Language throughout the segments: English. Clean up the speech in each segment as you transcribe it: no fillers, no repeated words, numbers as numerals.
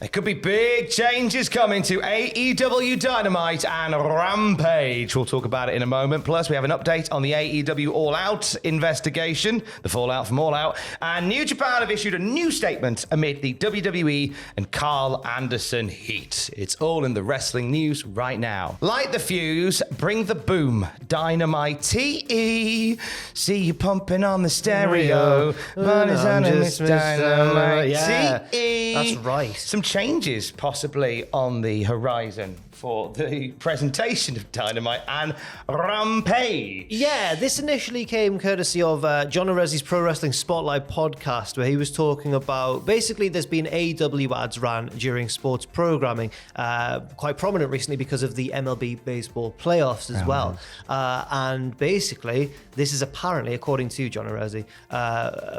There could be big changes coming to AEW Dynamite and Rampage. We'll talk about it in a moment. Plus, we have an update on the AEW All Out investigation, the fallout from All Out. And New Japan have issued a new statement amid the WWE and Karl Anderson heat. It's all in the wrestling news right now. Light the fuse, bring the boom. Dynamite TE. See you pumping on the stereo. Dynamite TE. That's right. Some changes possibly on the horizon for the presentation of Dynamite and Rampage. Yeah, this initially came courtesy of John Arezzi's Pro Wrestling Spotlight podcast, where he was talking about, basically there's been AEW ads ran during sports programming, quite prominent recently because of the MLB baseball playoffs as well. And basically, this is apparently, according to John Arezzi,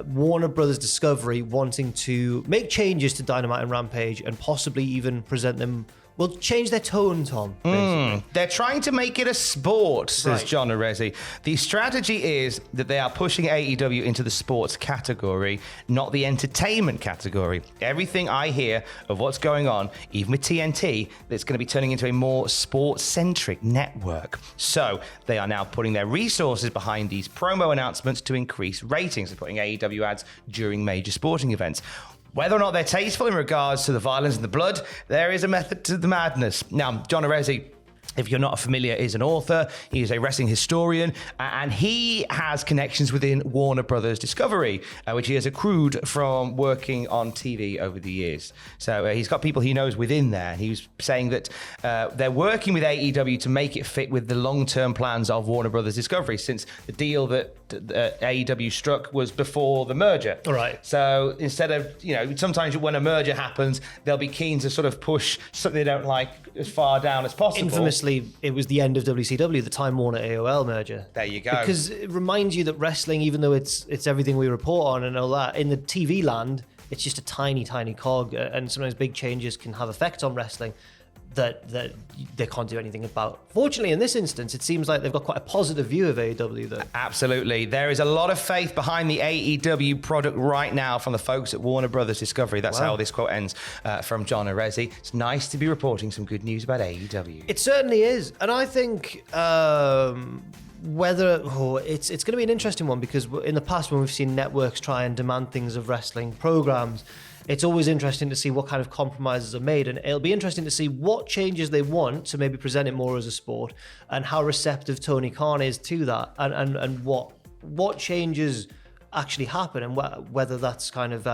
Warner Brothers Discovery wanting to make changes to Dynamite and Rampage and possibly even present them. Well, change their tone, Tom, basically. They're trying to make it a sport, says Right. John Arezzi. The strategy is that they are pushing AEW into the sports category, not the entertainment category. Everything I hear of what's going on, even with TNT, that's going to be turning into a more sports-centric network. So they are now putting their resources behind these promo announcements to increase ratings. They're putting AEW ads during major sporting events. Whether or not they're tasteful in regards to the violence and the blood, there is a method to the madness. Now, John Arezzi, if you're not familiar, is an author. He is a wrestling historian, and he has connections within Warner Brothers Discovery, which he has accrued from working on TV over the years. So he's got people he knows within there. He was saying that they're working with AEW to make it fit with the long-term plans of Warner Brothers Discovery, since the deal that AEW struck was before the merger. All right. So instead of, sometimes when a merger happens, they'll be keen to sort of push something they don't like as far down as possible. Infamously, it was the end of WCW, the Time Warner AOL merger. There you go. Because it reminds you that wrestling, even though it's everything we report on and all that, in the TV land, it's just a tiny, tiny cog, and sometimes big changes can have effects on wrestling that they can't do anything about. Fortunately, in this instance, it seems like they've got quite a positive view of AEW, though. Absolutely. There is a lot of faith behind the AEW product right now from the folks at Warner Brothers Discovery. That's how this quote ends from John Arezzi. It's nice to be reporting some good news about AEW. It certainly is. And I think it's going to be an interesting one, because in the past, when we've seen networks try and demand things of wrestling programs, it's always interesting to see what kind of compromises are made, and it'll be interesting to see what changes they want to maybe present it more as a sport, and how receptive Tony Khan is to that, and what changes actually happen, and whether that's kind of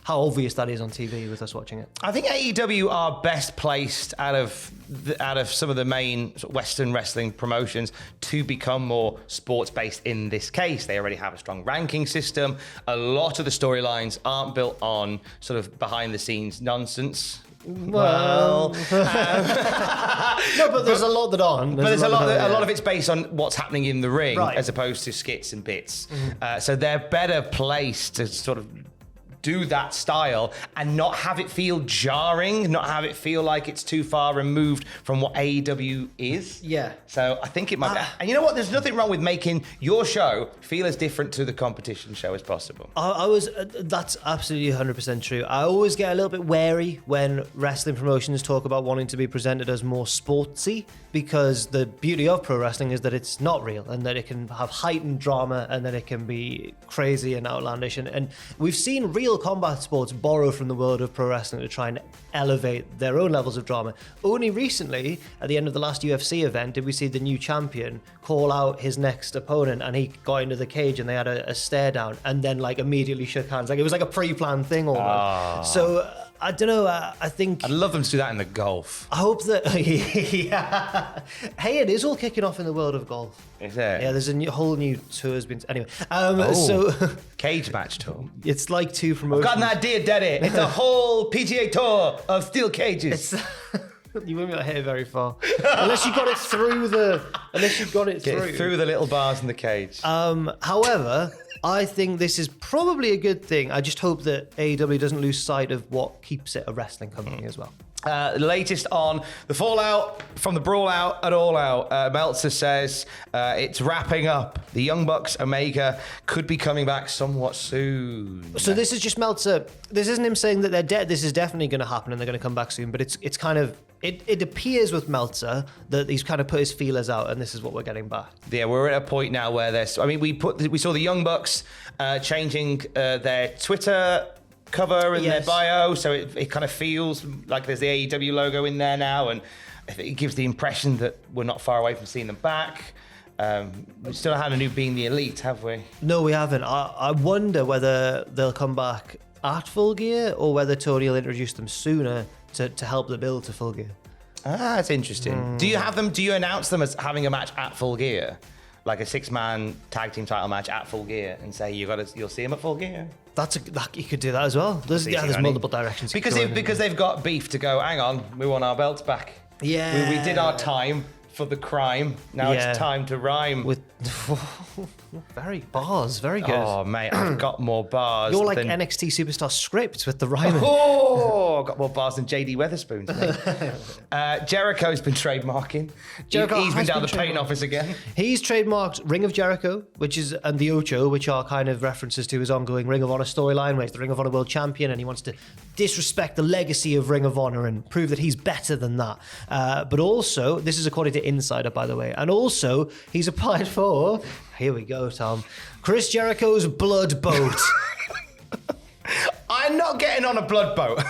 how obvious that is on TV with us watching it. I think AEW are best placed out of some of the main sort of Western wrestling promotions to become more sports-based in this case. They already have a strong ranking system. A lot of the storylines aren't built on sort of behind-the-scenes nonsense. No, but there's a lot that aren't. But a lot of it's based on what's happening in the ring, Right. as opposed to skits and bits. So they're better placed to sort of do that style and not have it feel jarring, not have it feel like it's too far removed from what AEW is. Yeah. So I think it might be. And you know what? There's nothing wrong with making your show feel as different to the competition show as possible. That's absolutely 100% true. I always get a little bit wary when wrestling promotions talk about wanting to be presented as more sportsy, because the beauty of pro wrestling is that it's not real, and that it can have heightened drama, and that it can be crazy and outlandish. And we've seen real combat sports borrow from the world of pro wrestling to try and elevate their own levels of drama. Only recently, at the end of the last UFC event, did we see the new champion call out his next opponent, and he got into the cage and they had a stare down, and then immediately shook hands. It was like a pre-planned thing almost. So I don't know. I think I'd love them to do that in the golf. I hope that. Yeah. Hey, it is all kicking off in the world of golf. Is it? Yeah, there's a whole new tour's been. Anyway, so Cage match tour. it's like two promotions. Got an idea, Daddy. It's a whole PGA tour of steel cages. You won't be able to hit it very far unless you got it through the. Get through the little bars in the cage. However, I think this is probably a good thing. I just hope that AEW doesn't lose sight of what keeps it a wrestling company as well. The latest on the fallout from the brawl out at All Out. Meltzer says it's wrapping up. The Young Bucks, Omega could be coming back somewhat soon. So this is just Meltzer. This isn't him saying that they're dead. This is definitely going to happen and they're going to come back soon. But it's kind of it appears with Meltzer that he's kind of put his feelers out and this is what we're getting back. Yeah, we're at a point now where there's. I mean, we saw the Young Bucks changing their Twitter cover and their bio, so it kind of feels like there's the AEW logo in there now, and it gives the impression that we're not far away from seeing them back. We still haven't had a new Being the Elite, have we? No, we haven't. I wonder whether they'll come back at Full Gear or whether Tony will introduce them sooner to help the build to Full Gear. That's interesting. Do you announce them as having a match at Full Gear? Like a 6-man tag team title match at Full Gear and say you'll see them at Full Gear? You could do that as well. There's multiple directions. Because they've got beef to go, hang on, we want our belts back. Yeah. We did our time for the crime. Now it's time to rhyme. With very good. Oh, mate, I've got more bars. You're like NXT Superstar scripts with the rhyming. Oh, I've got more bars than JD Weatherspoon's, mate. Jericho's been trademarking. He's been down the paint office again. He's trademarked Ring of Jericho, and the Ocho, which are kind of references to his ongoing Ring of Honor storyline, where he's the Ring of Honor World Champion, and he wants to disrespect the legacy of Ring of Honor and prove that he's better than that. But also, this is according to Insider, by the way, and also he's applied for, here we go, Tom, Chris Jericho's Blood Boat. I'm not getting on a blood boat.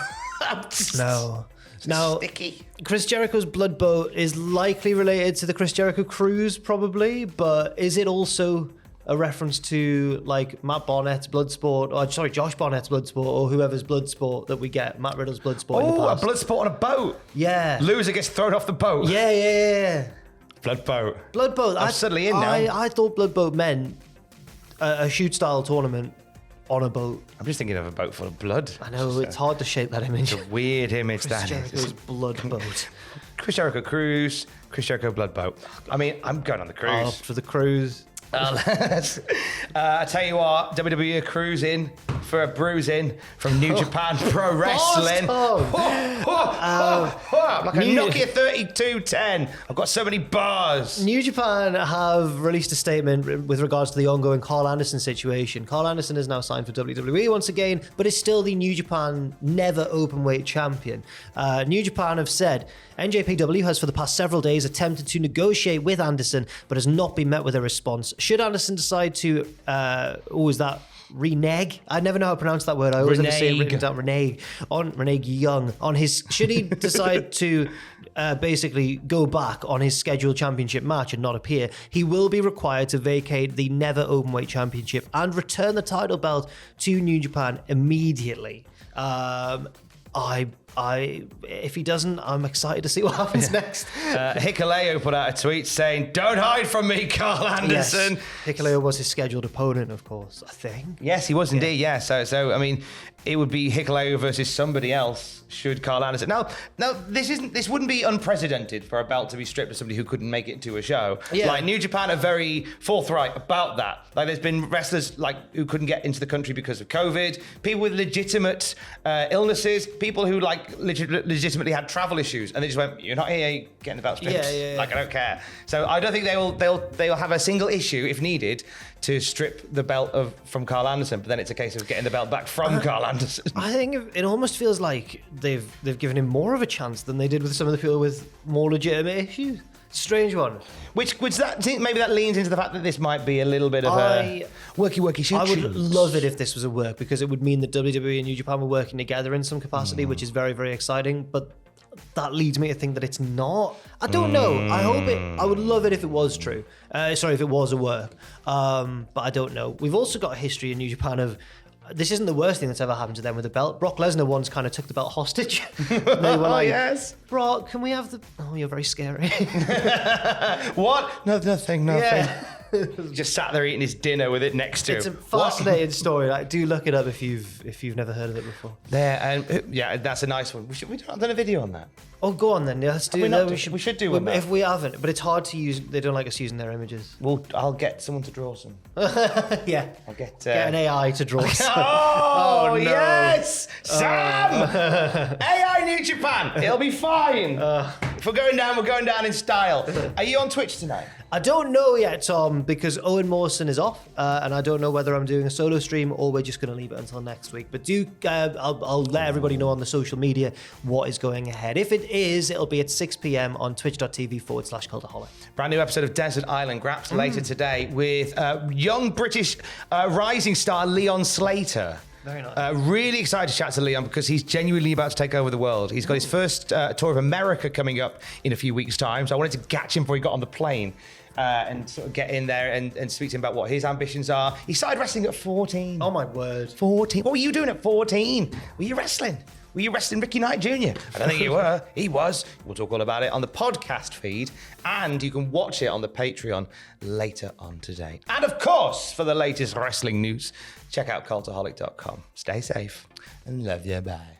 No. Now, sticky. Chris Jericho's Blood Boat is likely related to the Chris Jericho Cruise, probably, but is it also a reference to like Matt Barnett's Bloodsport, Josh Barnett's Bloodsport, or whoever's Bloodsport that we get, Matt Riddle's Bloodsport in the past? A Bloodsport on a boat. Yeah. Loser gets thrown off the boat. Yeah. Blood boat. Blood Boat. I'm suddenly in now. I thought Blood Boat meant a shoot-style tournament on a boat. I'm just thinking of a boat full of blood. I know, it's hard to shape that image. It's a weird image, Chris that Jericho's is. Blood Boat. Chris Jericho Cruise, Chris Jericho Blood Boat. I mean, I'm going on the cruise. Up for the cruise. I tell you what, WWE are cruising for a bruising from New Japan Pro Wrestling. Like a Nokia 3210. I've got so many bars. New Japan have released a statement with regards to the ongoing Karl Anderson situation. Karl Anderson is now signed for WWE once again, but is still the New Japan never openweight champion. New Japan have said NJPW has for the past several days attempted to negotiate with Anderson, but has not been met with a response. Should Anderson decide to, renege? I never know how to pronounce that word. I always have to say it written down. Renege Young. Should he decide to basically go back on his scheduled championship match and not appear, he will be required to vacate the never openweight championship and return the title belt to New Japan immediately. If he doesn't, I'm excited to see what happens next. Hikuleo put out a tweet saying, "Don't hide from me, Karl Anderson." Yes. Hikuleo was his scheduled opponent, of course, I think. Yes, he was indeed, yeah. So I mean, it would be Hikuleo versus somebody else should Karl Anderson. Now this wouldn't be unprecedented for a belt to be stripped of somebody who couldn't make it to a show. Yeah. Like New Japan are very forthright about that. Like there's been wrestlers who couldn't get into the country because of COVID, people with legitimate illnesses, people who legitimately had travel issues, and they just went, "You're not here getting the belt stripped." Yeah. Like I don't care. So I don't think they'll have a single issue if needed to strip the belt from Karl Anderson, but then it's a case of getting the belt back from Karl Anderson. I think it almost feels like they've given him more of a chance than they did with some of the people with more legitimate issues. Strange one. Which maybe that leans into the fact that this might be a little bit of a worky shoot. I would love it if this was a work, because it would mean that WWE and New Japan were working together in some capacity, which is very, very exciting. But that leads me to think that it's not. I don't know. I would love it if it was true. If it was a work. But I don't know. We've also got a history in New Japan of, this isn't the worst thing that's ever happened to them with the belt. Brock Lesnar once kind of took the belt hostage. They were like, yes. Brock, can we have the... Oh, you're very scary. What? No, nothing. Yeah. Just sat there eating his dinner with it next to him. It's a fascinating story. Do look it up if you've never heard of it before. That's a nice one. We've done a video on that. Oh, go on then. Yeah, let's do that. We should do one. If we haven't, but it's hard to use. They don't like us using their images. Well, I'll get someone to draw some. Yeah. I'll get an AI to draw some. Oh, no. Yes! Sam! AI New Japan. It'll be fine. If we're going down in style. Are you on Twitch tonight? I don't know yet, Tom, because Owen Mawson is off, and I don't know whether I'm doing a solo stream or we're just going to leave it until next week. But I'll let everybody know on the social media what is going ahead. If it is, it'll be at 6 p.m. on twitch.tv/Cultaholic. Brand new episode of Desert Island Graps later today with young British rising star Leon Slater. Very nice. Really excited to chat to Leon because he's genuinely about to take over the world. He's got his first tour of America coming up in a few weeks' time. So I wanted to catch him before he got on the plane and sort of get in there and speak to him about what his ambitions are. He started wrestling at 14. Oh, my word. 14. What were you doing at 14? Were you wrestling? Were you wrestling Ricky Knight Jr.? I don't think you were. He was. We'll talk all about it on the podcast feed, and you can watch it on the Patreon later on today. And of course, for the latest wrestling news, check out cultaholic.com. Stay safe and love you. Bye.